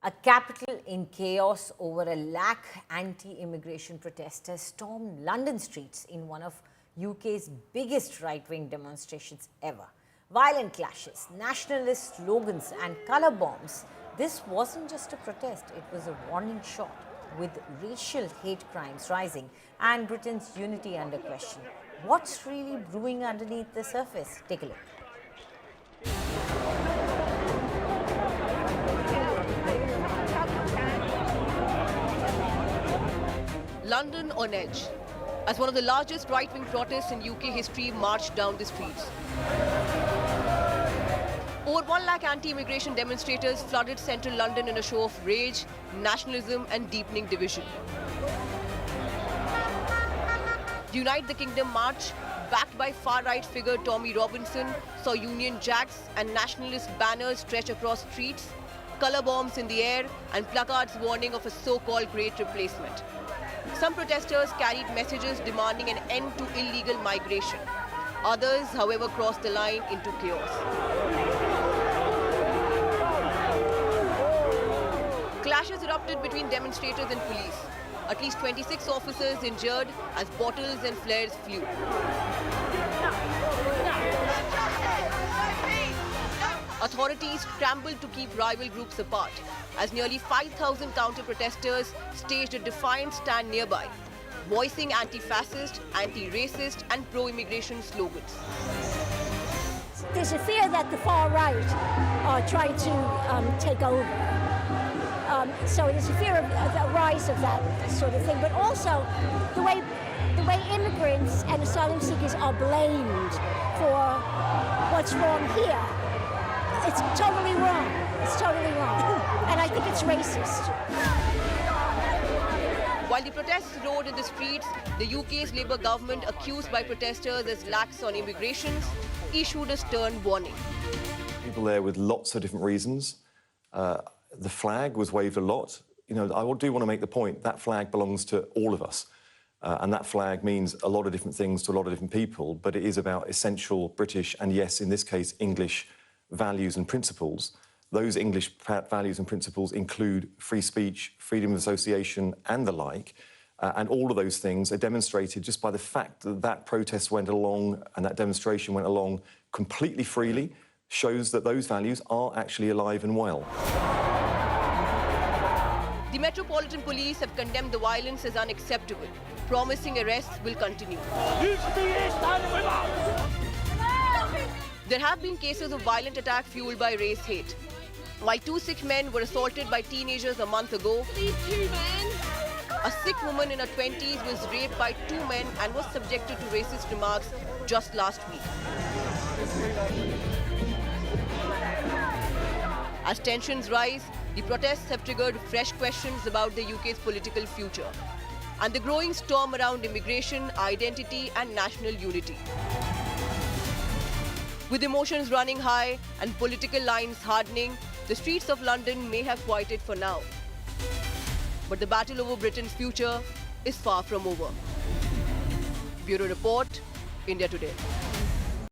A capital in chaos over a lakh anti-immigration protesters stormed London streets in one of UK's biggest right-wing demonstrations ever. Violent clashes, nationalist slogans and colour bombs. This wasn't just a protest, it was a warning shot, with racial hate crimes rising and Britain's unity under question. What's really brewing underneath the surface? Take a look. London on edge, as one of the largest right-wing protests in UK history marched down the streets. Over 1 lakh anti-immigration demonstrators flooded central London in a show of rage, nationalism and deepening division. The Unite the Kingdom march, backed by far-right figure Tommy Robinson, saw Union Jacks and nationalist banners stretch across streets, colour bombs in the air and placards warning of a so-called great replacement. Some protesters carried messages demanding an end to illegal migration. Others, however, crossed the line into chaos. Clashes erupted between demonstrators and police. At least 26 officers injured as bottles and flares flew. Authorities scrambled to keep rival groups apart as nearly 5,000 counter-protesters staged a defiant stand nearby, voicing anti-fascist, anti-racist and pro-immigration slogans. There's a fear that the far right are trying to take over. So there's a fear of the rise of that sort of thing, but also the way immigrants and asylum seekers are blamed for what's wrong here. It's totally wrong. It's totally wrong. And I think it's racist. While the protests roared in the streets, the UK's Labour government, accused by protesters as lax on immigration, issued a stern warning. People there with lots of different reasons. The flag was waved a lot. You know, I do want to make the point that flag belongs to all of us. And that flag means a lot of different things to a lot of different people, but it is about essential British and, yes, in this case, English values and principles. Those English values and principles include free speech, freedom of association and the like. And all of those things are demonstrated just by the fact that that protest went along and that demonstration went along completely freely, shows that those values are actually alive and well. The Metropolitan Police have condemned the violence as unacceptable, promising arrests will continue. There have been cases of violent attack fueled by race hate. While 2 Sikh men were assaulted by teenagers a month ago, a Sikh woman in her 20s was raped by 2 men and was subjected to racist remarks just last week. As tensions rise, the protests have triggered fresh questions about the UK's political future and the growing storm around immigration, identity and national unity. With emotions running high and political lines hardening, the streets of London may have quieted for now. But the battle over Britain's future is far from over. Bureau Report, India Today.